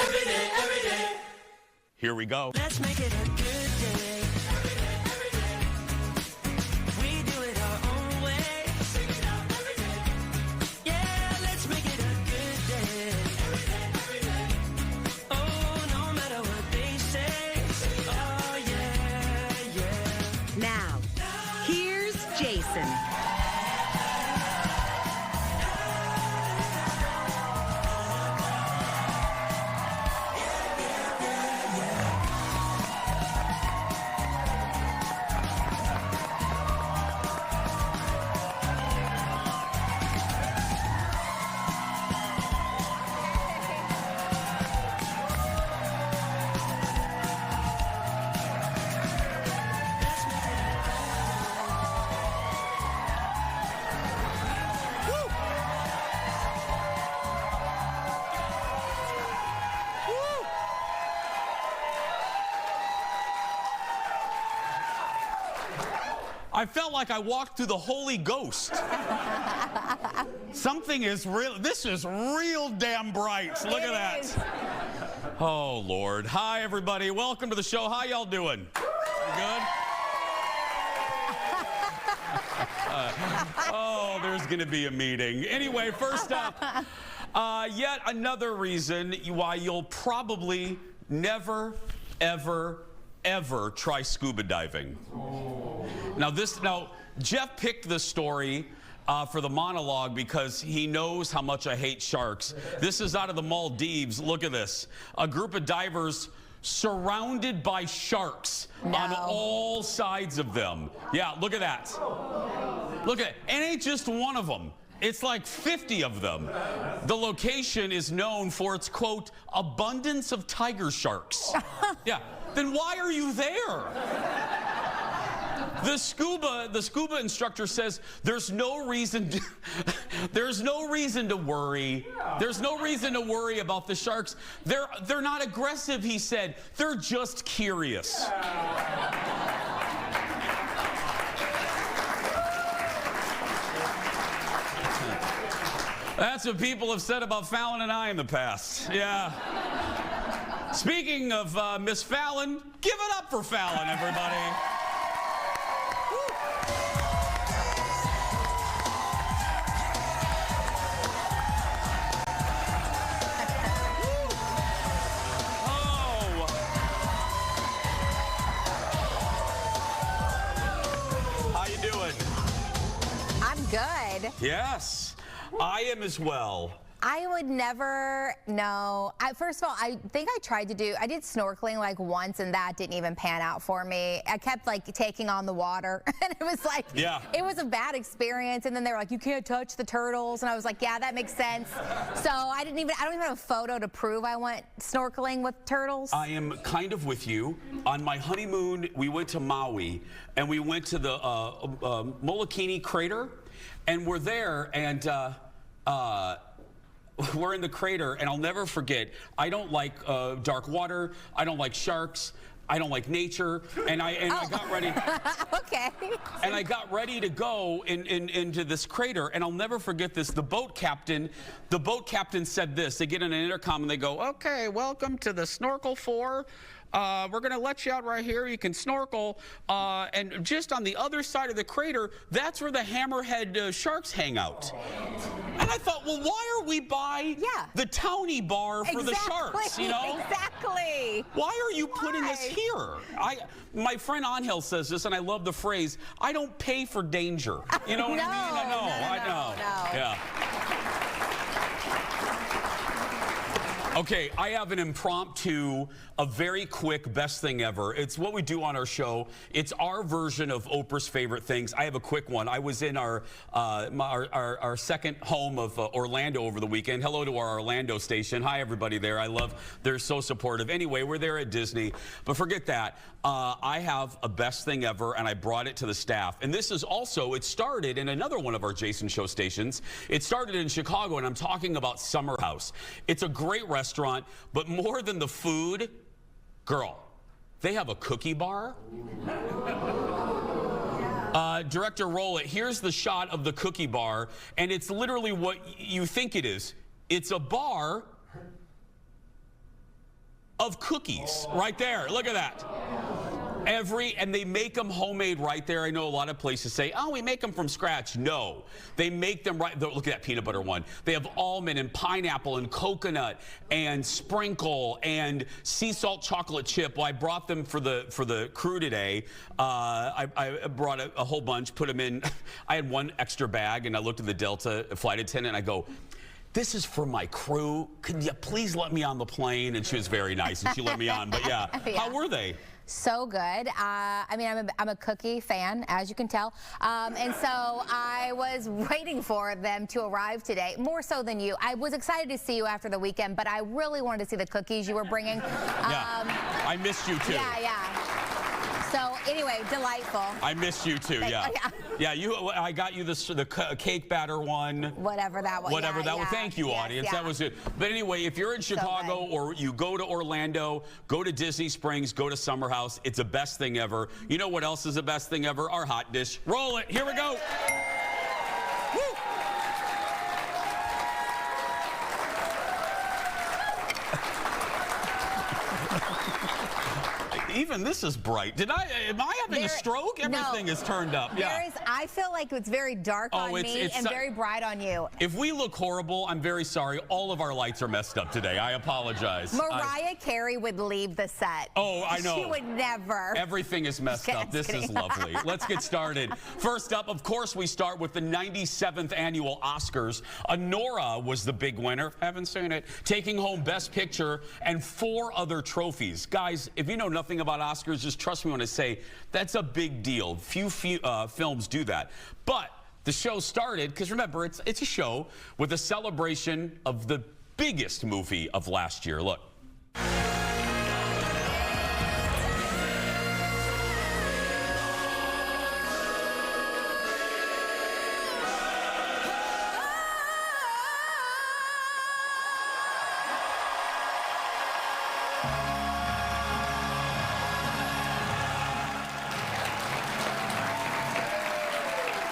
every day. Here we go. Let's make it a good day. Every day. We do it our own way. Sing it out every day. Yeah, let's make it a good day. Every day. Oh, no matter what they say. Oh, yeah, yeah. Now, here's Jason. I felt like I walked through the Holy Ghost. Something is real. This is real damn bright. Look at that. Oh, Lord. Hi, everybody. Welcome to the show. How y'all doing? You good? Oh, there's going to be a meeting. Anyway, first up, yet another reason why you'll probably never, ever, ever try scuba diving. Now, Jeff picked this story for the monologue because he knows how much I hate sharks. This is out of the Maldives. Look at this. A group of divers surrounded by sharks on all sides of them. Yeah, look at that. Look at it. It ain't just one of them. It's like 50 of them. The location is known for its, quote, abundance of tiger sharks. Yeah. Then why are you there? The scuba instructor says there's no reason to, there's no reason to worry. There's no reason to worry about the sharks. They're not aggressive, he said. They're just curious. That's what people have said about Fallon and I in the past. Yeah. Speaking of Miss Fallon, give it up for Fallon, everybody. Good. Yes, I am as well. I would never know. First of all, I think I did snorkeling like once and that didn't even pan out for me. I kept like taking on the water and it was like, it was a bad experience. And then they were like, you can't touch the turtles. And I was like, yeah, that makes sense. So I don't even have a photo to prove I went snorkeling with turtles. I am kind of with you. On my honeymoon, we went to Maui and we went to the Molokini crater. And we're there, and we're in the crater, and I'll never forget, I don't like dark water, I don't like sharks, I don't like nature, and I got ready. Okay. And I got ready to go into this crater, and I'll never forget this. The boat captain said this. They get on an intercom, and they go, okay, welcome to the Snorkel 4. We're going to let you out right here. You can snorkel. And just on the other side of the crater, that's where the hammerhead sharks hang out. And I thought, well, why are we by the townie bar for the sharks, you know? Exactly. Why are you putting us here? My friend Angel says this, and I love the phrase, I don't pay for danger. You know what I mean? I know. Yeah. Okay, I have an impromptu, a very quick best thing ever. It's what we do on our show. It's our version of Oprah's favorite things. I have a quick one. I was in our second home of Orlando over the weekend. Hello to our Orlando station. Hi, everybody there. They're so supportive. Anyway, we're there at Disney. But forget that. I have a best thing ever, and I brought it to the staff. And this is also, it started in another one of our Jason Show stations. It started in Chicago, and I'm talking about Summer House. It's a great restaurant, but more than the food, girl, they have a cookie bar. Director, roll it. Here's the shot of the cookie bar, and it's literally what you think it is. It's a bar of cookies right there. Look at that. And they make them homemade right there. I know a lot of places say, oh, we make them from scratch. No, they make them right. Look at that peanut butter one. They have almond and pineapple and coconut and sprinkle and sea salt chocolate chip. Well, I brought them for the crew today. I brought a whole bunch, put them in. I had one extra bag, and I looked at the Delta flight attendant, and I go, this is for my crew. Could you please let me on the plane? And she was very nice, and she let me on. But yeah, how were they? So good. I mean, I'm a cookie fan, as you can tell. And so I was waiting for them to arrive today, more so than you. I was excited to see you after the weekend, but I really wanted to see the cookies you were bringing. Yeah, I missed you too. Yeah. So anyway, delightful. I missed you too. Yeah. I got you the cake batter one. Whatever that was. Whatever that was. Thank you, audience. That was it. But anyway, if you're in Chicago or you go to Orlando, go to Disney Springs, go to Summer House. It's the best thing ever. You know what else is the best thing ever? Our hot dish. Roll it. Here we go. Woo! Even this is bright. Am I having a stroke? Everything is turned up. Yeah. I feel like it's very dark on me and very bright on you. If we look horrible, I'm very sorry. All of our lights are messed up today. I apologize. Mariah Carey would leave the set. Oh, I know. She would never. Everything is messed up. This is lovely. Let's get started. First up, of course, we start with the 97th annual Oscars. Anora was the big winner. Haven't seen it. Taking home Best Picture and 4 other trophies. Guys, if you know nothing about Oscars, just trust me when I say that's a big deal. Few films do that. But the show started, because remember, it's a show with a celebration of the biggest movie of last year. Look.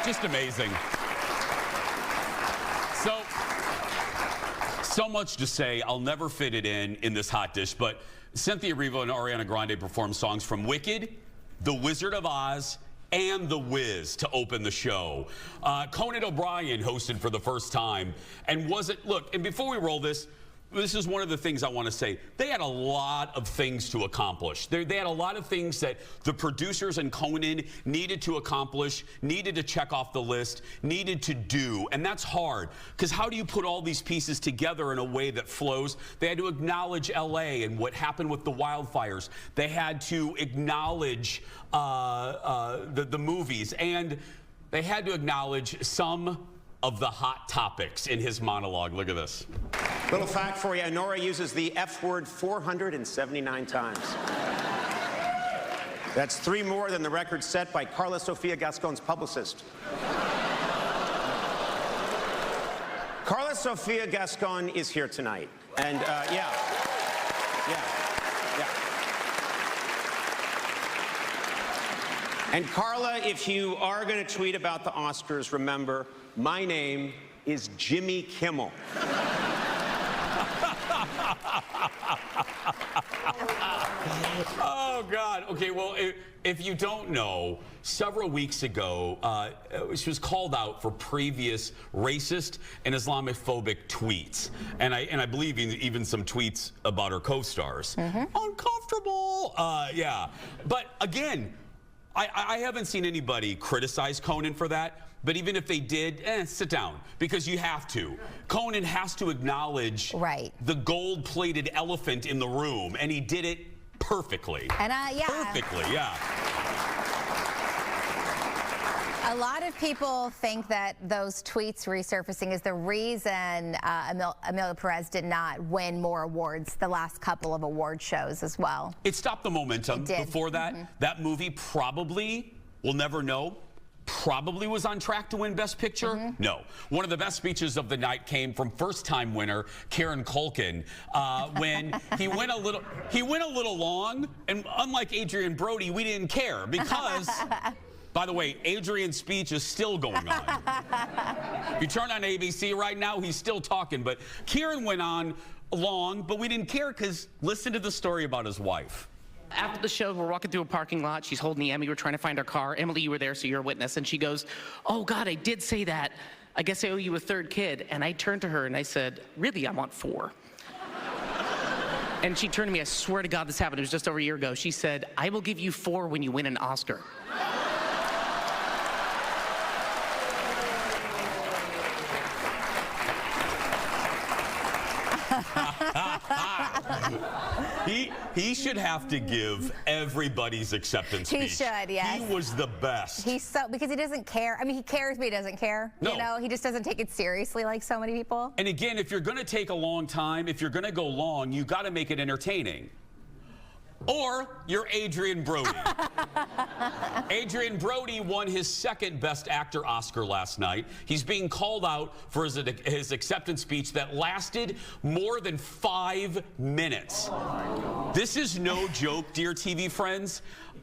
Just amazing. So much to say. I'll never fit it in this hot dish, but Cynthia Erivo and Ariana Grande performed songs from Wicked, The Wizard of Oz, and The Wiz to open the show. Conan O'Brien hosted for the first time, and look, and before we roll this is one of the things I want to say. They had a lot of things to accomplish. They had a lot of things that the producers and Conan needed to accomplish, needed to check off the list, needed to do. And that's hard, because how do you put all these pieces together in a way that flows? They had to acknowledge LA and what happened with the wildfires. They had to acknowledge the movies, and they had to acknowledge some of the hot topics in his monologue. Look at this. Little fact for you, Anora uses the F word 479 times. That's 3 more than the record set by Carla Sofia Gascon's publicist. Carla Sofia Gascon is here tonight. And, yeah. And Carla, if you are going to tweet about the Oscars, remember, my name is Jimmy Kimmel. Oh, God. Okay, well, if you don't know, several weeks ago, she was called out for previous racist and Islamophobic tweets. And I believe even some tweets about her co-stars. Uncomfortable. Yeah. But again, I haven't seen anybody criticize Conan for that. But even if they did, sit down, because you have to. Conan has to acknowledge the gold-plated elephant in the room, and he did it perfectly. And yeah. Perfectly, yeah. A lot of people think that those tweets resurfacing is the reason Amelia Perez did not win more awards the last couple of award shows as well. It stopped the momentum before that. That movie probably, we'll never know, probably was on track to win Best Picture? No. One of the best speeches of the night came from first-time winner Kieran Culkin when he went a little long, and unlike Adrian Brody, we didn't care because by the way, Adrian's speech is still going on. If you turn on ABC right now, he's still talking, but Kieran went on long, but we didn't care because listen to the story about his wife. After the show, we're walking through a parking lot. She's holding the Emmy. We're trying to find our car. Emily, you were there, so you're a witness. And she goes, "Oh, God, I did say that. I guess I owe you a third kid." And I turned to her and I said, "Really, I want 4. And she turned to me. I swear to God this happened. It was just over a year ago. She said, "I will give you 4 when you win an Oscar." He should have to give everybody's acceptance speech. He should, yes. He was the best. He's so, because he doesn't care. I mean, he cares, but he doesn't care. No. You know, he just doesn't take it seriously like so many people. And again, if you're going to take a long time, if you're going to go long, you got to make it entertaining. Or you're Adrian Brody. Adrian Brody won his second Best Actor Oscar last night. He's being called out for his acceptance speech that lasted more than 5 minutes. This is no joke, dear TV friends.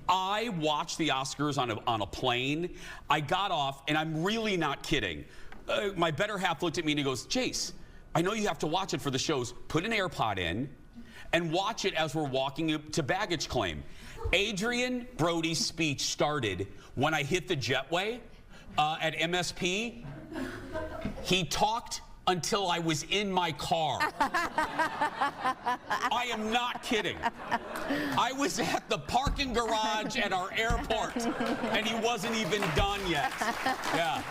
I watched the Oscars on a plane. I got off, and I'm really not kidding. My better half looked at me and he goes, "Jace, I know you have to watch it for the shows. Put an AirPod in and watch it as we're walking to baggage claim." Adrian Brody's speech started when I hit the jetway at MSP. He talked until I was in my car. I am not kidding. I was at the parking garage at our airport, and he wasn't even done yet. Yeah.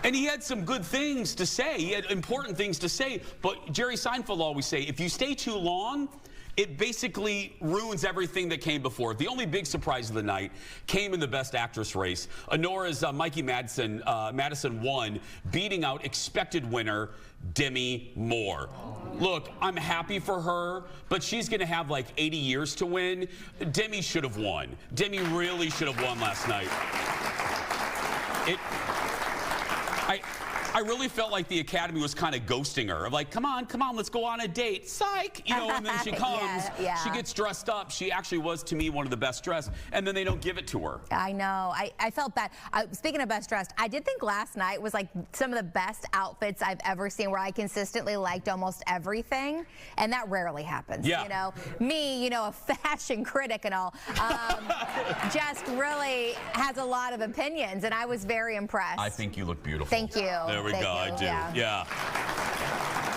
And he had some good things to say. He had important things to say. But Jerry Seinfeld always say, if you stay too long, it basically ruins everything that came before. The only big surprise of the night came in the Best Actress race. Honora's Mikey Madison won, beating out expected winner Demi Moore. Look, I'm happy for her, but she's going to have like 80 years to win. Demi should have won. Demi really should have won last night. I really felt like the Academy was kind of ghosting her. Like, come on, let's go on a date. Psych! You know, and then she comes, she gets dressed up. She actually was, to me, one of the best dressed, and then they don't give it to her. I know. I felt bad. Speaking of best dressed, I did think last night was like some of the best outfits I've ever seen, where I consistently liked almost everything, and that rarely happens. Yeah. You know, me, you know, a fashion critic and all, just really has a lot of opinions, and I was very impressed. I think you look beautiful. Thank you. There we go. I do. Yeah.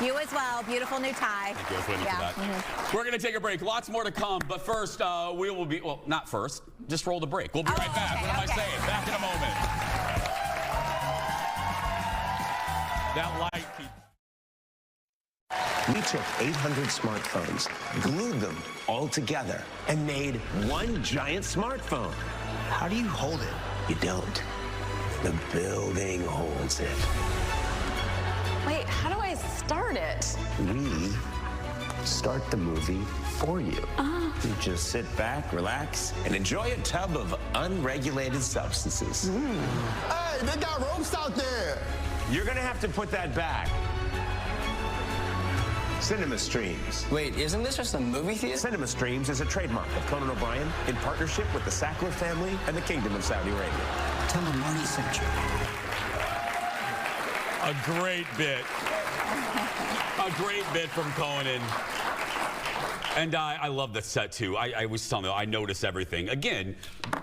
You as well. Beautiful new tie. Thank you. I was waiting for that. We're going to take a break. Lots more to come. But first, we will be, well, not first. Just roll the break. We'll be right back. What am I saying? Back in a moment. That light keeps... We took 800 smartphones, glued them all together, and made one giant smartphone. How do you hold it? You don't. The building holds it. Wait, how do I start it? We start the movie for you. You just sit back, relax, and enjoy a tub of unregulated substances. Hey, they got ropes out there. You're gonna have to put that back. Cinema Streams. Wait, isn't this just a movie theater? Cinema Streams is a trademark of Conan O'Brien in partnership with the Sackler family and the Kingdom of Saudi Arabia. Tell them Marty sent you. A great bit. A great bit from Conan. And I love the set, too. I was telling you, I notice everything. Again,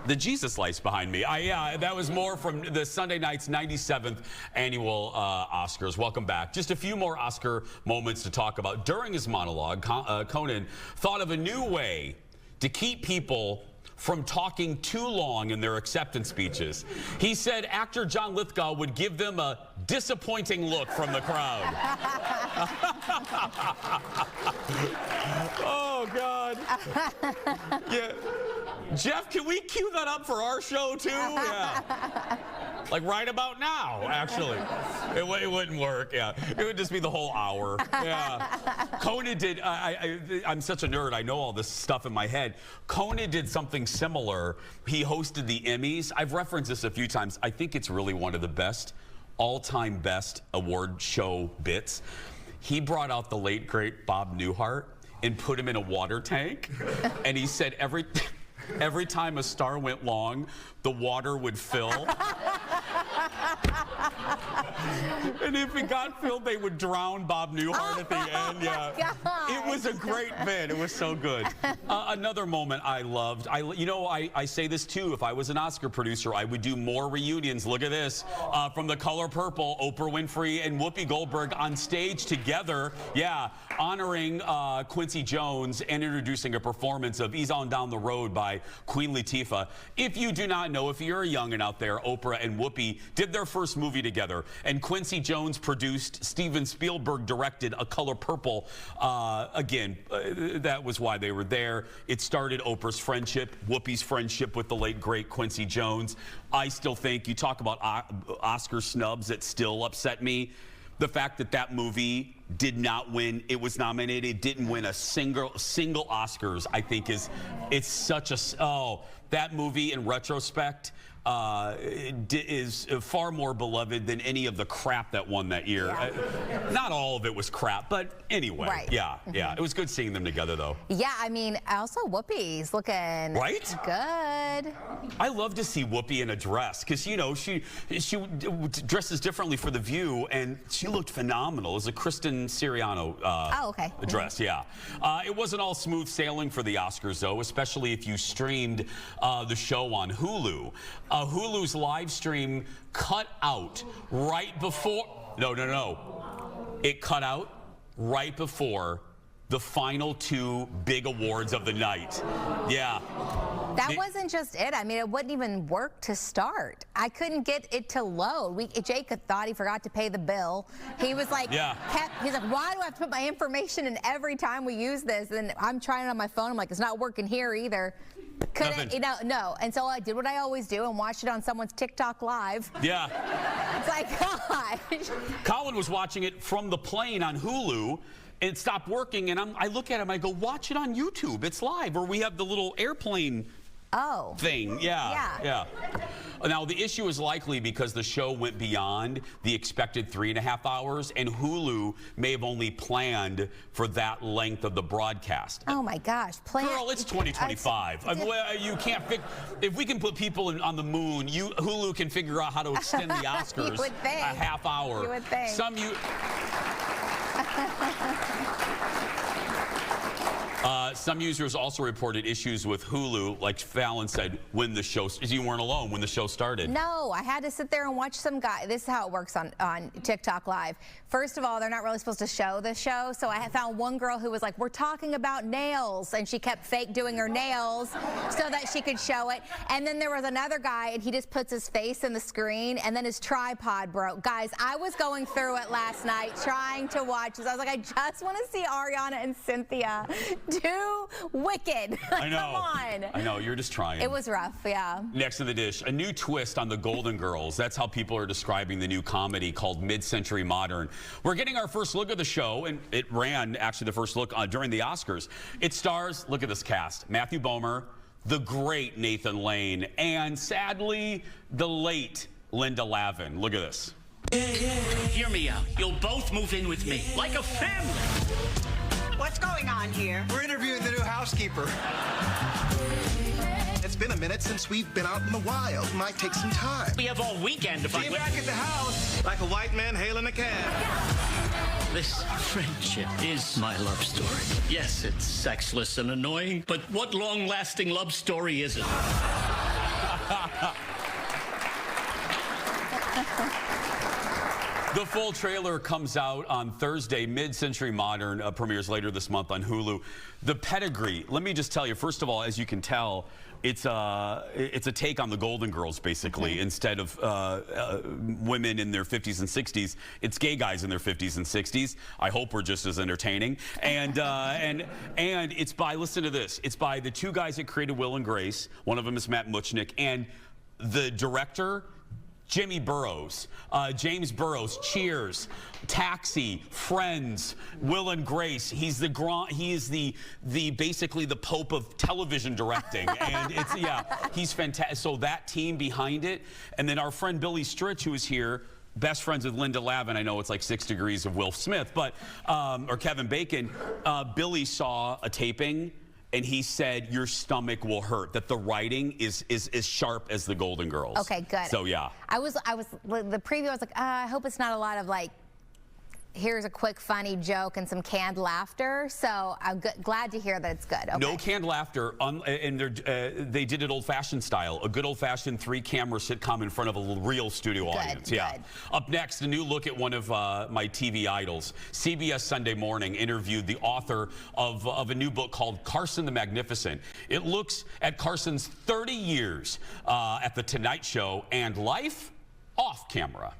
the Jesus lights behind me. That was more from the Sunday night's 97th annual Oscars. Welcome back. Just a few more Oscar moments to talk about. During his monologue, Conan thought of a new way to keep people from talking too long in their acceptance speeches. He said actor John Lithgow would give them a disappointing look from the crowd. Oh, God. Yeah. Jeff, can we cue that up for our show, too? Yeah. Like right about now, actually. It wouldn't work, yeah. It would just be the whole hour. Yeah. Conan did, I'm such a nerd, I know all this stuff in my head. Conan did something similar. He hosted the Emmys. I've referenced this a few times. I think it's really one of the best, all-time best award show bits. He brought out the late, great Bob Newhart and put him in a water tank. And he said every time a star went long, the water would fill. And if it got filled, they would drown Bob Newhart at the end. Yeah, it was a great bit. It was so good. Another moment I loved. I say this too. If I was an Oscar producer, I would do more reunions. Look at this. From The Color Purple, Oprah Winfrey and Whoopi Goldberg on stage together. Yeah, honoring Quincy Jones and introducing a performance of Ease On Down the Road by Queen Latifah. If you do not know, if you're a youngin' out there, Oprah and Whoopi did their first movie together, and Quincy Jones produced, Steven Spielberg directed A Color Purple. That was why they were there. It started Oprah's friendship, Whoopi's friendship with the late, great Quincy Jones. I still think, you talk about Oscar snubs that still upset me. The fact that that movie did not win, it was nominated, didn't win a single Oscars, I think it's such a, that movie in retrospect is far more beloved than any of the crap that won that year. Yeah. Not all of it was crap, but anyway. Right. Yeah, yeah. It was good seeing them together, though. Yeah, I mean, also Whoopi's looking good. I love to see Whoopi in a dress because, you know, she dresses differently for The View, and she looked phenomenal. It was a Kristen Siriano dress, yeah. It wasn't all smooth sailing for the Oscars, though, especially if you streamed the show on Hulu. Hulu's live stream cut out right before, it cut out right before the final two big awards of the night. Yeah. That wasn't just it. I mean, it wouldn't even work to start. I couldn't get it to load. Jake thought he forgot to pay the bill. He was like, he's like, why do I have to put my information in every time we use this? And I'm trying it on my phone. I'm like, it's not working here either. No. And so I did what I always do and watched it on someone's TikTok live. Yeah. It's like, gosh. Colin was watching it from the plane on Hulu. It stopped working, and I look at him, I go, watch it on YouTube. It's live, or we have the little airplane thing. Yeah. Now, the issue is likely because the show went beyond the expected 3.5 hours, and Hulu may have only planned for that length of the broadcast. Oh, my gosh. Girl, it's 2025. You can't if we can put people on the moon, Hulu can figure out how to extend the Oscars a half hour. You would think. Some users also reported issues with Hulu, like Fallon said, when the show, you weren't alone when the show started. No, I had to sit there and watch some guy. This is how it works on TikTok Live. First of all, they're not really supposed to show the show, so I found one girl who was like, we're talking about nails, and she kept fake doing her nails so that she could show it. And then there was another guy, and he just puts his face in the screen, and then his tripod broke. Guys, I was going through it last night trying to watch this. I was like, I just want to see Ariana and Cynthia do Wicked. I know. Come on. I know, you're just trying. It was rough, yeah. Next to the dish, a new twist on the Golden Girls. That's how people are describing the new comedy called Mid-Century Modern. We're getting our first look at the show, and it ran, actually, the first look during the Oscars. It stars, look at this cast, Matthew Bomer, the great Nathan Lane, and sadly, the late Linda Lavin. Look at this. Hear me out. You'll both move in with me, like a family. What's going on here? We're interviewing the new housekeeper. It's been a minute since we've been out in the wild. Might take some time. We have all weekend to find. Be back at the house like a white man hailing a cab. This friendship is my love story. Yes, it's sexless and annoying, but what long-lasting love story is it? The full trailer comes out on Thursday. Mid-Century Modern premieres later this month on Hulu. The pedigree, let me just tell you, first of all, as you can tell, it's a take on the Golden Girls, basically. Instead of women in their 50s and 60s, it's gay guys in their 50s and 60s. I hope we're just as entertaining. And it's by, listen to this, it's by the two guys that created Will and Grace. One of them is Matt Muchnick, and the director, Jimmy Burrows, James Burrows, Cheers, Taxi, Friends, Will and Grace. He is basically the Pope of television directing, and he's fantastic. So that team behind it, and then our friend Billy Stritch, who is here, best friends with Linda Lavin. I know it's like 6 degrees of Will Smith, but or Kevin Bacon. Billy saw a taping, and he said your stomach will hurt. That the writing is as sharp as the Golden Girls. Okay, good. So yeah. I was the preview. I was like, I hope it's not a lot of like, here's a quick funny joke and some canned laughter. So I'm glad to hear that it's good. Okay. No canned laughter, and they did it old-fashioned style, a good old-fashioned 3-camera sitcom in front of a real studio audience. Yeah. Good. Up next, a new look at one of my TV idols. CBS Sunday Morning interviewed the author of a new book called Carson the Magnificent. It looks at Carson's 30 years at The Tonight Show and life off camera.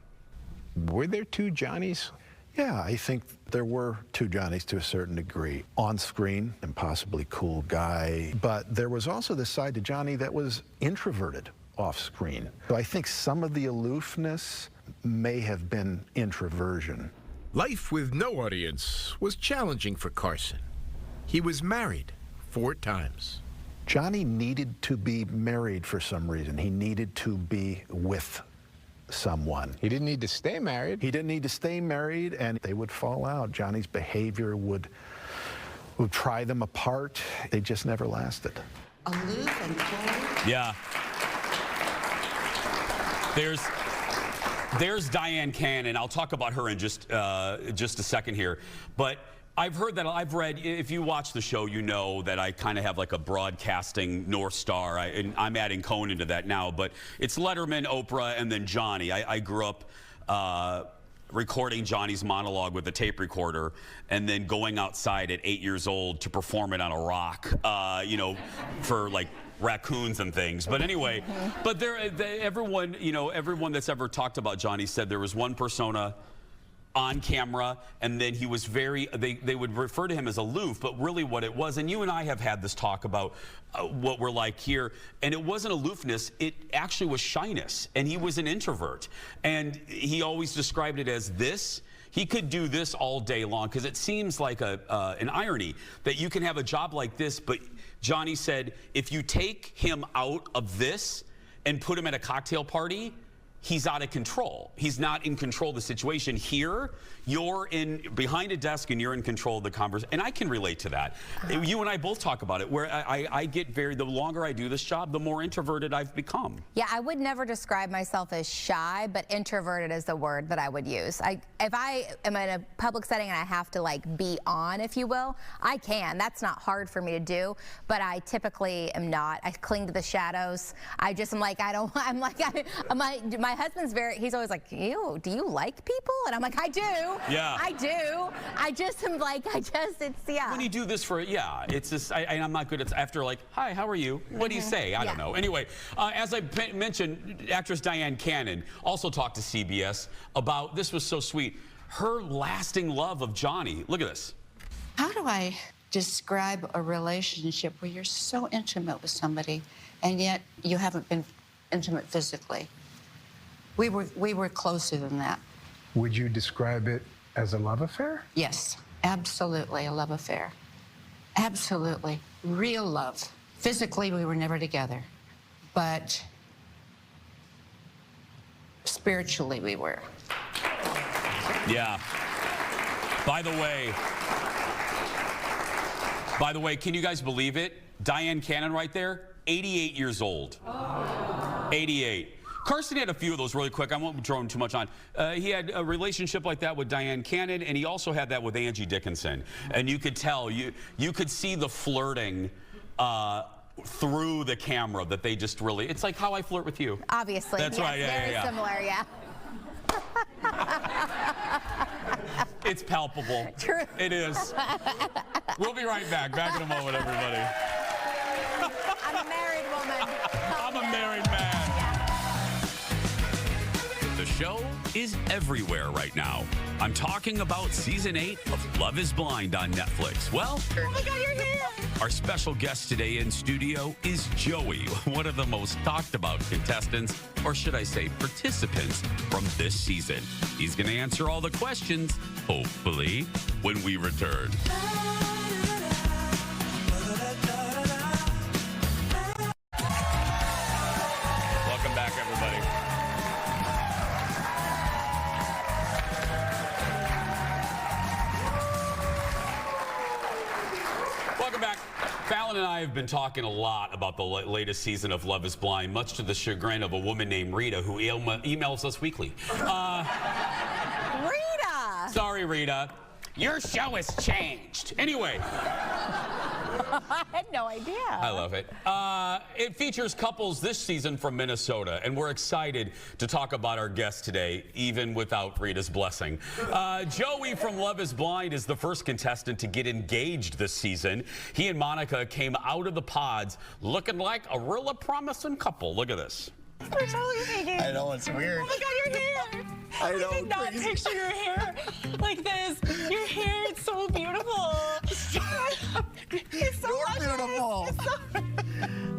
Were there two Johnnies? Yeah, I think there were two Johnnies to a certain degree. On screen, impossibly cool guy, but there was also this side to Johnny that was introverted off screen. So I think some of the aloofness may have been introversion. Life with no audience was challenging for Carson. He was married 4 times. Johnny needed to be married for some reason. He needed to be with someone. He didn't need to stay married. He didn't need to stay married, and they would fall out. Johnny's behavior would pry them apart. They just never lasted. Aloof and cold. Yeah. There's Diane Cannon. I'll talk about her in just a second here, but I've read, if you watch the show, you know that I kind of have like a broadcasting North Star, and I'm adding Conan to that now, but it's Letterman, Oprah, and then Johnny. I grew up recording Johnny's monologue with a tape recorder and then going outside at 8 years old to perform it on a rock, you know, for like raccoons and things. But anyway, but everyone, you know, everyone that's ever talked about Johnny said there was one persona on camera, and then he was very, they would refer to him as aloof, but really what it was, and you and I have had this talk about what we're like here, and it wasn't aloofness, it actually was shyness, and he was an introvert, and he always described it as this. He could do this all day long, because it seems like an irony that you can have a job like this, but Johnny said, if you take him out of this and put him at a cocktail party, he's out of control. He's not in control of the situation. Here, you're behind a desk and you're in control of the conversation. And I can relate to that. You and I both talk about it, where I get the longer I do this job, the more introverted I've become. Yeah, I would never describe myself as shy, but introverted is the word that I would use. If I am in a public setting and I have to like be on, if you will, I can. That's not hard for me to do, but I typically am not. I cling to the shadows. I just am like, my husband's he's always like, ew, do you like people? And I'm like, I do. Yeah. I do. I just am like, yeah. When you do this it's just, I'm not good at, after like, hi, how are you? What do you say? I don't know. Anyway, as I mentioned, actress Diane Cannon also talked to CBS about, this was so sweet, her lasting love of Johnny. Look at this. How do I describe a relationship where you're so intimate with somebody and yet you haven't been intimate physically? We were closer than that. Would you describe it as a love affair? Yes, absolutely a love affair. Absolutely. Real love. Physically, we were never together, but spiritually we were. Yeah. By the way, can you guys believe it? Diane Cannon right there, 88 years old. 88. Carson had a few of those really quick. I won't drone too much on. He had a relationship like that with Diane Cannon, and he also had that with Angie Dickinson. And you could tell, you could see the flirting through the camera, that they just really, it's like how I flirt with you. Obviously. That's right, Very similar, yeah. It's palpable. True. It is. We'll be right back. Back in a moment, everybody. I'm a married woman. I'm a married man. The show is everywhere right now. I'm talking about season 8 of Love is Blind on Netflix. Well, oh my God, you're here. Our special guest today in studio is Joey, one of the most talked about contestants, or should I say participants, from this season. He's going to answer all the questions, hopefully, when we return. Welcome back, everybody. Welcome back. Fallon and I have been talking a lot about the latest season of Love is Blind, much to the chagrin of a woman named Rita who emails us weekly. Rita! Sorry, Rita. Your show has changed. Anyway. I had no idea. I love it. It features couples this season from Minnesota, and we're excited to talk about our guest today, even without Rita's blessing. Joey from Love is Blind is the first contestant to get engaged this season. He and Monica came out of the pods looking like a real promising couple. Look at this. We're totally thinking. I know, it's weird. Oh my God, your hair. I know. I did not picture your hair like this. Your hair, it's so beautiful. It's so You're beautiful.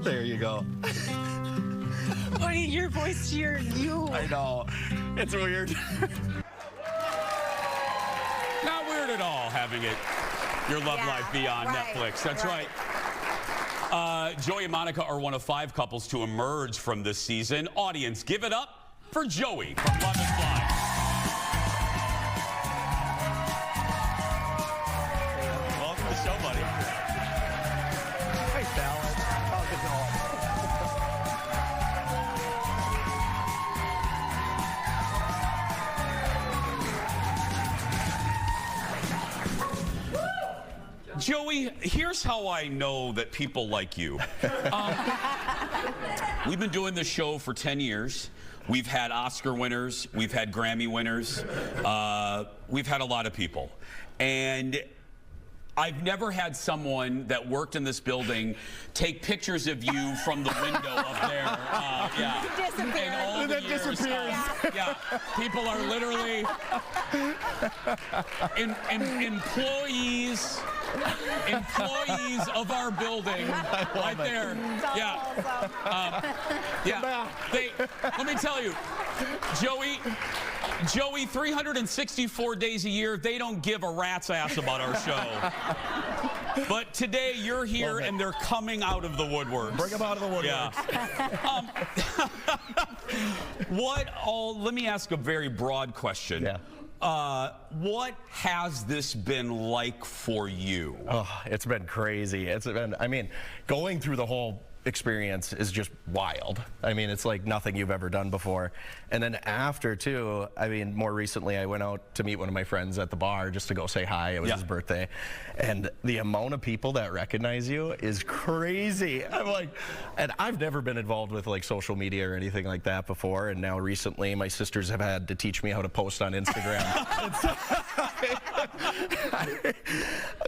There you go. Putting your voice to you. I know. It's weird. Not weird at all having it, your love life be on Netflix. That's right. Joey and Monica are one of 5 couples to emerge from this season. Audience, give it up for Joey from Love is Blind. Welcome to the show, buddy. Hey, Fallon. How's it going? Joey, here's how I know that people like you. We've been doing this show for 10 years. We've had Oscar winners. We've had Grammy winners. We've had a lot of people. And I've never had someone that worked in this building take pictures of you from the window up there. Disappeared. That disappears. Yeah. People are literally employees of our building right there. Yeah. Let me tell you, Joey, 364 days a year, they don't give a rat's ass about our show. But today you're here and they're coming out of the woodwork. Bring them out of the woodwork. Yeah. Let me ask a very broad question. Yeah. What has this been like for you? Oh, it's been crazy. I mean, going through the whole experience is just wild. I mean, it's like nothing you've ever done before. And then after, too, I mean, more recently, I went out to meet one of my friends at the bar just to go say hi. It was his birthday. And the amount of people that recognize you is crazy. I'm like, and I've never been involved with like social media or anything like that before. And now recently, my sisters have had to teach me how to post on Instagram.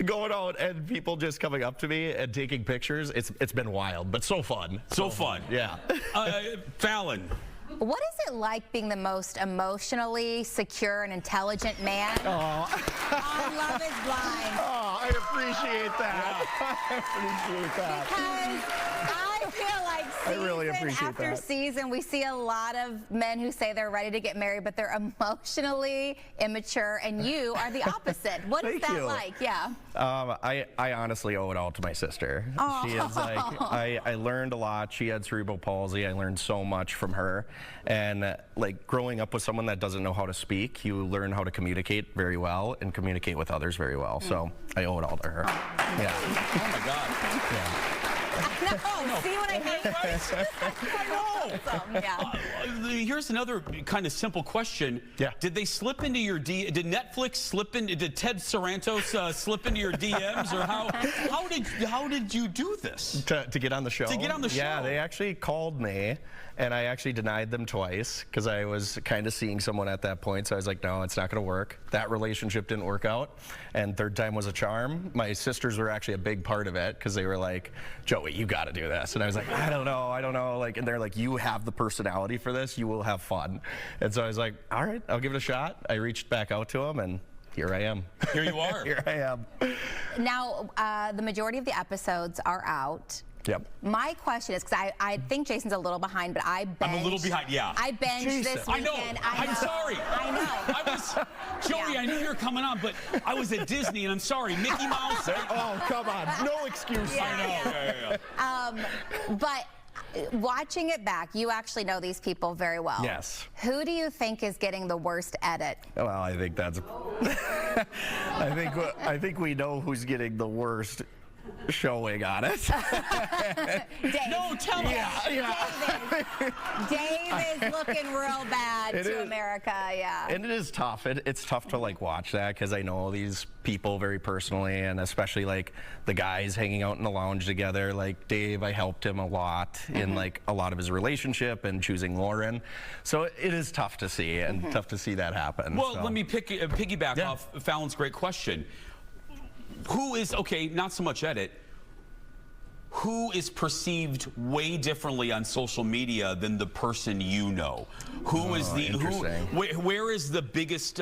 Going out and people just coming up to me and taking pictures, it's been wild, but so fun. So fun. Yeah. Fallon. What is it like being the most emotionally secure and intelligent man on Love is Blind? Oh, I appreciate that. I appreciate that. Because I feel like season after season, we see a lot of men who say they're ready to get married, but they're emotionally immature, and you are the opposite. What is that like? Yeah. I honestly owe it all to my sister. Oh. She is like, I learned a lot. She had cerebral palsy. I learned so much from her. And like growing up with someone that doesn't know how to speak, you learn how to communicate very well and communicate with others very well. So I owe it all to her. Yeah. Oh my God. Yeah. No, see what I mean? Here's another kind of simple question. Yeah. Did they slip into your did Netflix slip in? Did Ted Sarantos slip into your DMs, or how did you do this? To get on the show? To get on the show. Yeah, they actually called me, and I actually denied them twice because I was kind of seeing someone at that point. So I was like, no, it's not going to work. That relationship didn't work out. And third time was a charm. My sisters were actually a big part of it because they were like, Joey, you got to do this. And I was like, I don't know. Like, and they're like, you have the personality for this. You will have fun. And so I was like, all right, I'll give it a shot. I reached back out to them, and here I am. Here you are. Here I am. Now, the majority of the episodes are out. Yep. My question is, because I think Jason's a little behind, but I binged. I'm a little behind, yeah. I binged this weekend. I'm sorry. I know. Joey, I knew you were coming on, but I was at Disney, and I'm sorry. Mickey Mouse. Oh, come on. No excuse. I know. But watching it back, you actually know these people very well. Yes. Who do you think is getting the worst edit? Well, I think that's. I think we know who's getting the worst. showing on it. Dave. No, tell me. Dave is looking real bad to America, yeah. And it is tough. It's tough to like watch that because I know these people very personally, and especially like the guys hanging out in the lounge together. Like Dave, I helped him a lot in like a lot of his relationship and choosing Lauren. So it is tough to see and tough to see that happen. Well, so. let me piggyback off Fallon's great question. Who is, okay, not so much edit, who is perceived way differently on social media than the person you know? Who is the where is the biggest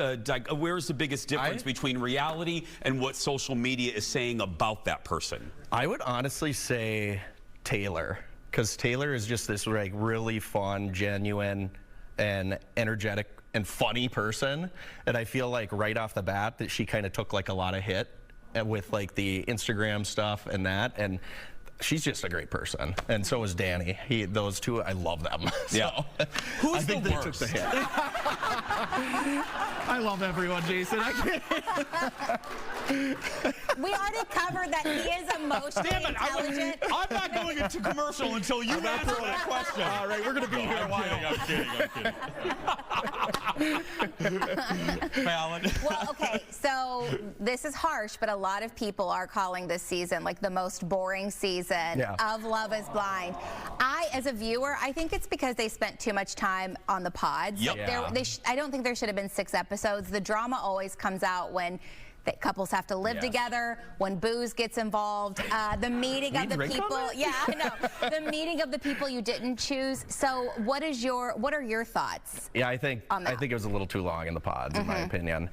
difference between reality and what social media is saying about that person? I would honestly say Taylor, because Taylor is just this like really fun, genuine, and energetic and funny person, and I feel like right off the bat that she kind of took like a lot of hit with like the Instagram stuff and that, and she's just a great person, and so is Danny. Those two, I love them. Yeah. Who's the worst? Took the hit. I love everyone, Jason. We already covered that he is emotionally intelligent. I'm not going into commercial until you answer that question. All right, we're going to be here a while. I'm kidding. Fallon. Well, okay, so this is harsh, but a lot of people are calling this season like the most boring season of Love is Blind. As a viewer, I think it's because they spent too much time on the pods. Yep. I don't think there should have been 6 episodes. The drama always comes out when couples have to live together, when booze gets involed, the meeting of the people. Yeah, I know. The meeting of the people you didn't choose. So what are your thoughts? Yeah, I think it was a little too long in the pods, in my opinion.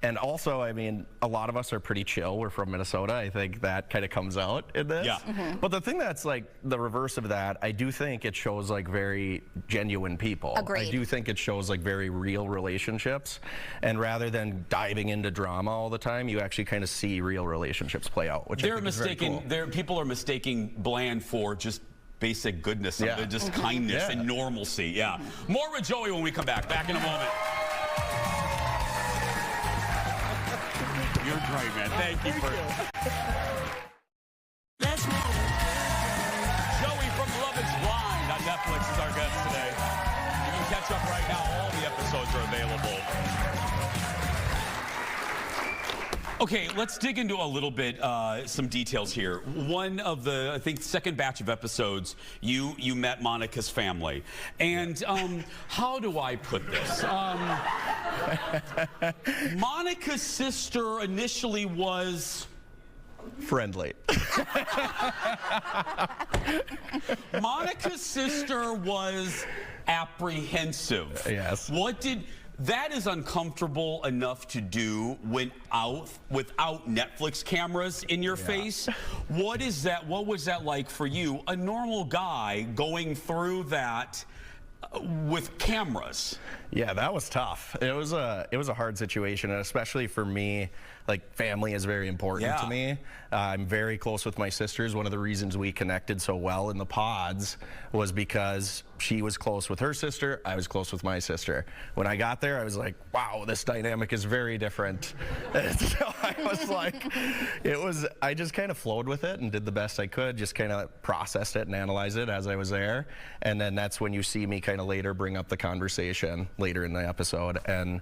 And also, I mean, a lot of us are pretty chill. We're from Minnesota. I think that kind of comes out in this. Yeah. But the thing that's like the reverse of that, I do think it shows like very genuine people. Agreed. I do think it shows like very real relationships. And rather than diving into drama all the time, you actually kind of see real relationships play out, which They're I think is very cool. People are mistaking bland for just basic goodness, just kindness and normalcy. Yeah. More with Joey when we come back. Back in a moment. You're great, man. Thank you for Joey from Love is Blind on Netflix is our guest today. You can catch up right now. All the episodes are available. Okay, let's dig into a little bit, some details here. One of the, I think, second batch of episodes, you met Monica's family. And how do I put this? Monica's sister initially was... friendly. Monica's sister was apprehensive. Yes. That is uncomfortable enough to do without Netflix cameras in your face. What was that like for you, a normal guy going through that with cameras? Yeah, that was tough. It was a hard situation, and especially for me, like family is very important to me. I'm very close with my sisters. One of the reasons we connected so well in the pods was because she was close with her sister, I was close with my sister. When I got there, I was like, wow, this dynamic is very different. And so I was like, I just kind of flowed with it and did the best I could, just kind of processed it and analyzed it as I was there. And then that's when you see me kind of later bring up the conversation later in the episode. And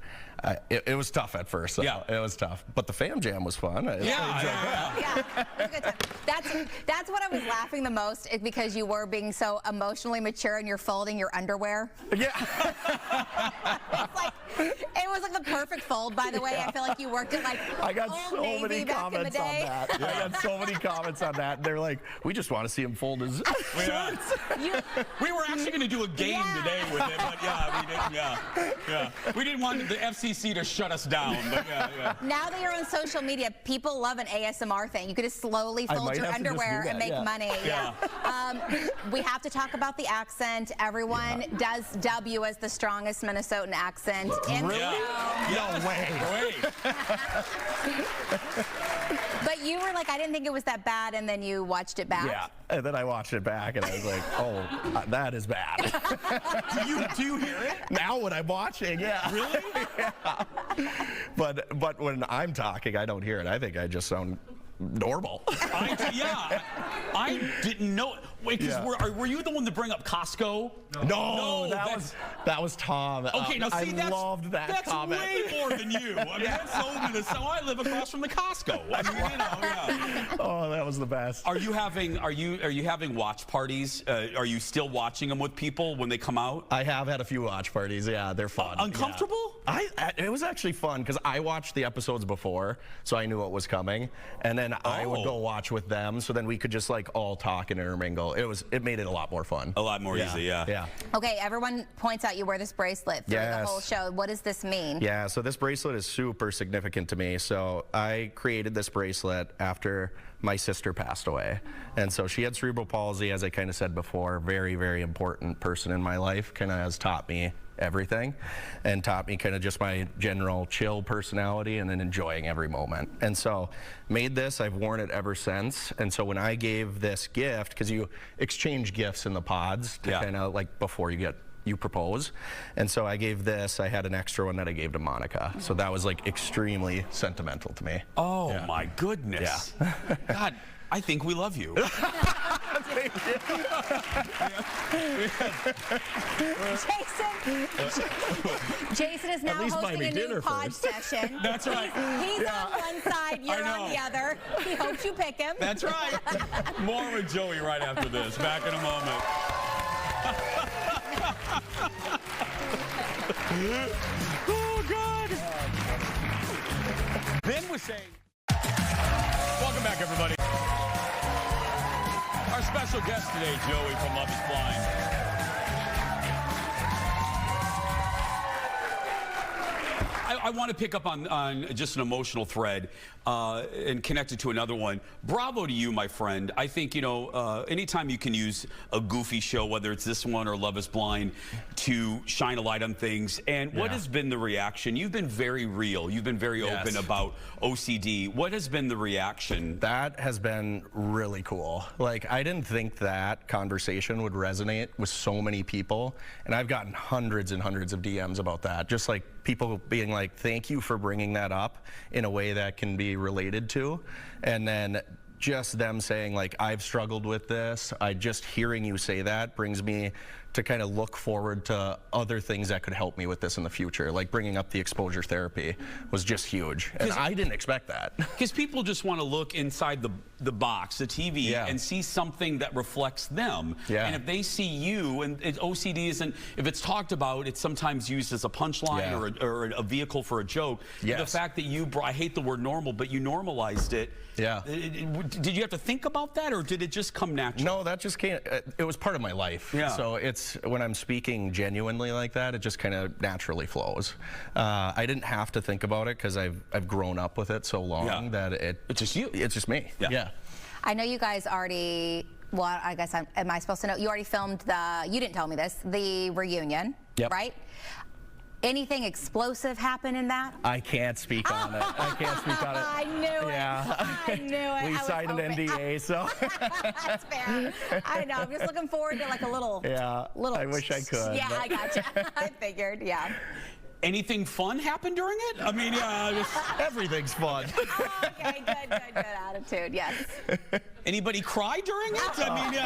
it was tough at first. So it was tough. But the fam jam was fun. Yeah, it was a good time. That's what I was laughing the most, is because you were being so emotionally mature and you're folding your underwear. Yeah. It was like the perfect fold, by the way. I feel like you worked at like I got Old so Navy many back in the comments on day. that. I got so many comments on that. They're like, we just want to see him fold his shorts. We were actually going to do a game today with it, but we didn't want the FCC to shut us down. But Now that you're on social media, people love an ASMR thing. You could just slowly fold your underwear and make money. We have to talk about the accent. Everyone does dub you as the strongest Minnesotan accent. Really? No way. But you were like, I didn't think it was that bad, and then you watched it back. Yeah, and then I watched it back, and I was like, oh, that is bad. Do you hear it? Now when I'm watching, Really? But when I'm talking, I don't hear it. I think I just sound normal. I didn't know. Wait, because were you the one to bring up Costco? No, that was Tom. Okay, now see, I loved that comment. That's way more than you. I mean, that's so I live across from the Costco. I mean, you know, yeah. Oh, that was the best. Are you having watch parties? Are you still watching them with people when they come out? I have had a few watch parties. Yeah, they're fun. Uncomfortable? Yeah. It was actually fun because I watched the episodes before, so I knew what was coming, and then I would go watch with them, so then we could just like all talk and intermingle. It made it a lot more fun. A lot more easy, yeah. Okay, everyone points out you wear this bracelet through the whole show. What does this mean? Yeah, so this bracelet is super significant to me. So I created this bracelet after my sister passed away. And so she had cerebral palsy, as I kind of said before, very, very important person in my life, kind of has taught me everything and taught me kind of just my general chill personality and then enjoying every moment. And so made this, I've worn it ever since. And so when I gave this gift, because you exchange gifts in the pods to kind of like before you propose. And so I gave this, I had an extra one that I gave to Monica. So that was like extremely sentimental to me. Oh my goodness. Yeah. God, I think we love you. Jason is now hosting a new pod session. That's right. He's on one side, you're on the other. He hopes you pick him. That's right. More with Joey right after this. Back in a moment. Oh, God. Ben was saying... Welcome back, everybody. Our special guest today, Joey from Love is Blind. I want to pick up on just an emotional thread and connect it to another one. Bravo to you, my friend. I think, you know, anytime you can use a goofy show, whether it's this one or Love is Blind, to shine a light on things. And what has been the reaction? You've been very real. You've been very open about OCD. What has been the reaction? That has been really cool. Like, I didn't think that conversation would resonate with so many people. And I've gotten hundreds and hundreds of DMs about that. Just like people being like, thank you for bringing that up in a way that can be related to. And then just them saying like, I've struggled with this. Just hearing you say that brings me to kind of look forward to other things that could help me with this in the future. Like bringing up the exposure therapy was just huge. And I didn't expect that. Because people just want to look inside the box, the TV, and see something that reflects them. And if they see you, and OCD isn't, if it's talked about, it's sometimes used as a punchline or a vehicle for a joke. The fact that you, I hate the word normal, but you normalized it. Did you have to think about that, or did it just come natural? No, that just came, it was part of my life. So it's, when I'm speaking genuinely like that, it just kind of naturally flows. I didn't have to think about it because I've grown up with it so long that it's just you. It's just me. I know you guys already, well, I guess am I supposed to know? You already filmed you didn't tell me this, the reunion, right? Anything explosive happen in that? I can't speak on it. I can't speak on it. I knew it. I knew it. We signed an NDA, so. That's fair. I know. I'm just looking forward to like a little. Little. I wish I could. Yeah, I gotcha. I figured. Anything fun happened during it? I mean, everything's fun. Okay, good attitude. Yes. Anybody cry during it? I mean,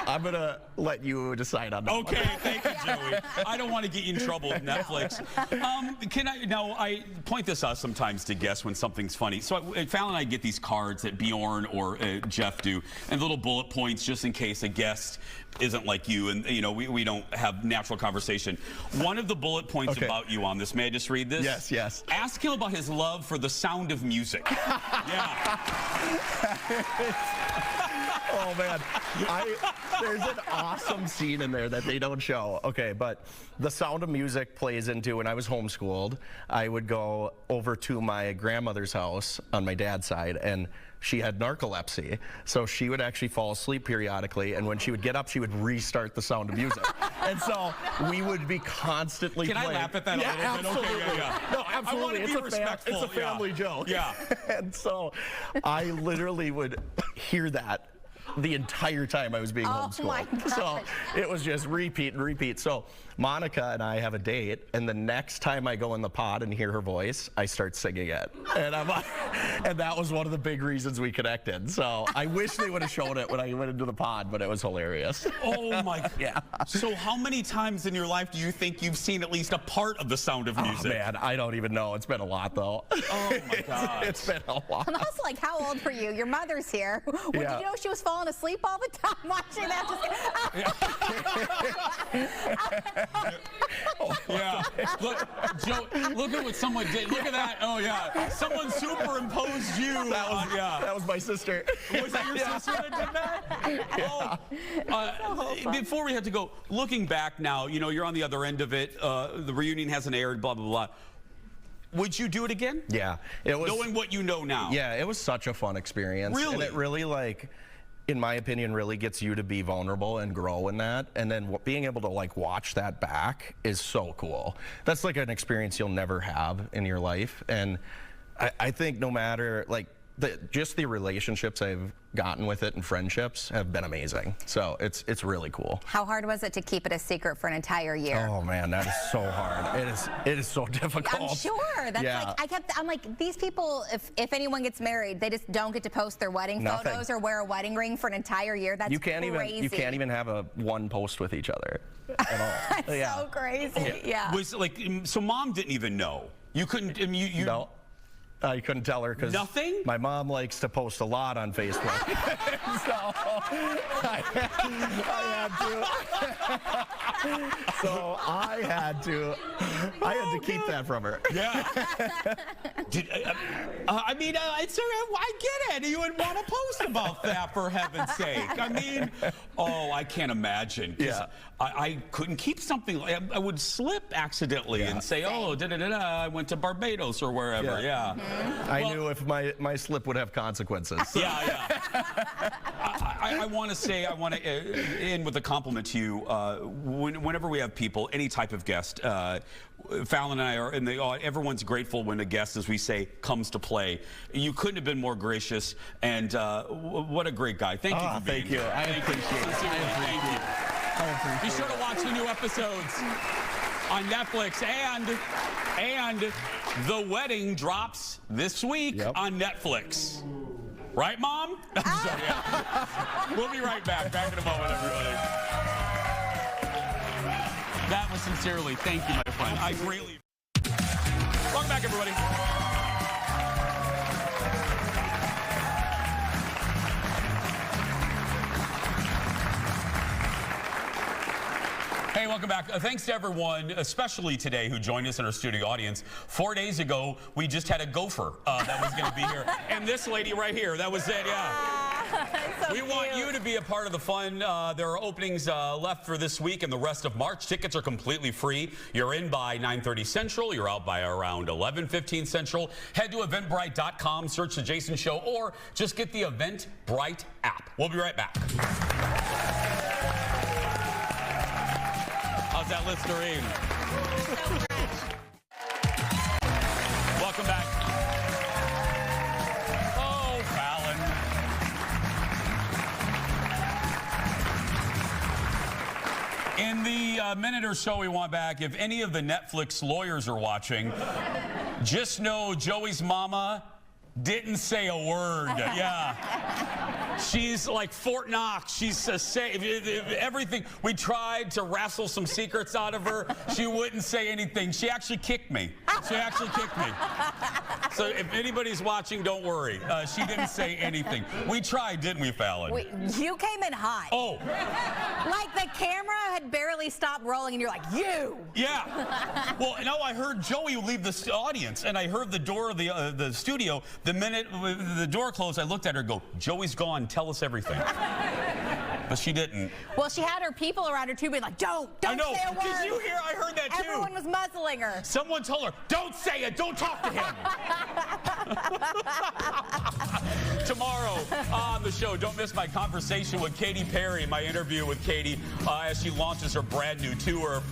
I'm gonna let you decide on that. Okay, thank you, Joey. I don't want to get you in trouble with Netflix. I point this out sometimes to guests when something's funny. So Fallon and I get these cards that Bjorn or Jeff do, and little bullet points just in case a guest isn't like you, and you know we don't have natural conversation. One of the bullet points about you on this, may I just read this? Yes. Ask him about his love for the sound of music. Oh man, there's an awesome scene in there that they don't show. Okay, but the Sound of Music plays into when I was homeschooled. I would go over to my grandmother's house on my dad's side, and she had narcolepsy, so she would actually fall asleep periodically, and when she would get up, she would restart the Sound of Music. And so we would be constantly playing. Can I laugh at that a little absolutely. bit? Okay, No, absolutely. I want to be respectful. It's a family joke. And so I literally would hear that the entire time I was being homeschooled. My gosh. So it was just repeat and repeat. So Monica and I have a date, and the next time I go in the pod and hear her voice, I start singing it. And I'm like, and that was one of the big reasons we connected. So I wish they would have shown it when I went into the pod, but it was hilarious. Oh my. Yeah. So how many times in your life do you think you've seen at least a part of The Sound of Music? Oh man, I don't even know. It's been a lot though. Oh my God. It's been a lot. I'm also like, how old were you? Your mother's here. Well, Yeah. did you know she was falling asleep all the time watching that? Yeah. Look, Joe, look at what someone did. Look at that. Oh, yeah. Someone superimposed you. That was my sister. Was that your sister that did that? Oh. Before we had to go, looking back now, you know, you're on the other end of it. The reunion hasn't aired, blah, blah, blah. Would you do it again? Yeah. It was, knowing what you know now. Yeah, it was such a fun experience. Really? And it really, like, in my opinion, really gets you to be vulnerable and grow in that. And then being able to, like, watch that back is so cool. That's like an experience you'll never have in your life. And I think no matter, like, just the relationships I've gotten with it and friendships have been amazing. So it's really cool. How hard was it to keep it a secret for an entire year? Oh man, that is so hard. It is so difficult. I'm sure. That's Yeah. like I'm like, these people, if anyone gets married, they just don't get to post their wedding Nothing. photos or wear a wedding ring for an entire year. That's you can't crazy. even even have one post with each other at all. That's so crazy. Yeah. Was like, so mom didn't even know. You couldn't. You No. I couldn't tell her because nothing? My mom likes to post a lot on Facebook. So I had to keep that from her. Yeah. I mean, I get it. You would want to post about that, for heaven's sake. I mean, I can't imagine. Yeah. I couldn't keep something. I would slip accidentally and say, oh, I went to Barbados or wherever. Yeah. I knew if my slip would have consequences. So. Yeah. I want to end with a compliment to you. Whenever we have people, any type of guest, Fallon and I are, and everyone's grateful when a guest, as we say, comes to play. You couldn't have been more gracious, and what a great guy. Thank you for being here. I appreciate it. Thank you. Be sure to watch the new episodes on Netflix, and The Wedding drops this week on Netflix. Right, Mom? We'll be right back. Back in a moment, everybody. That was sincerely. Thank you, my friend. I greatly. Welcome back, everybody. Hey, welcome back. Thanks to everyone, especially today, who joined us in our studio audience. 4 days ago, we just had a gopher that was going to be here. And this lady right here, that was it, yeah. We want you to be a part of the fun. There are openings left for this week and the rest of March. Tickets are completely free. You're in by 9:30 Central. You're out by around 11:15 Central. Head to eventbrite.com, search The Jason Show, or just get the Eventbrite app. We'll be right back. How's that Listerine? Welcome back. Oh, Fallon. In the minute or so we want back, if any of the Netflix lawyers are watching, just know Joey's mama didn't say a word. Yeah. She's like Fort Knox. She's everything. We tried to wrestle some secrets out of her. She wouldn't say anything. She actually kicked me. So if anybody's watching, don't worry. She didn't say anything. We tried, didn't we, Fallon? You came in hot. Oh. Like the camera had barely stopped rolling, and you're like, you. Yeah. Well, no, I heard Joey leave the audience, and I heard the door of the studio. The minute the door closed, I looked at her and go, Joey's gone. Tell us everything. But she didn't. Well, she had her people around her too, being like, don't say a word. Did you hear? I heard that too. Everyone was muzzling her. Someone told her, don't say it, don't talk to him. Tomorrow on the show, don't miss my conversation with Katy Perry, my interview with Katy as she launches her brand new tour.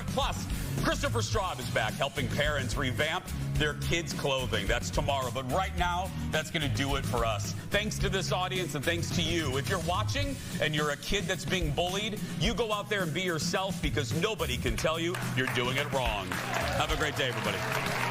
Plus, Christopher Straub is back helping parents revamp their kids' clothing. That's tomorrow. But right now, that's going to do it for us. Thanks to this audience and thanks to you. If you're watching and you're a kid that's being bullied, you go out there and be yourself because nobody can tell you you're doing it wrong. Have a great day, everybody.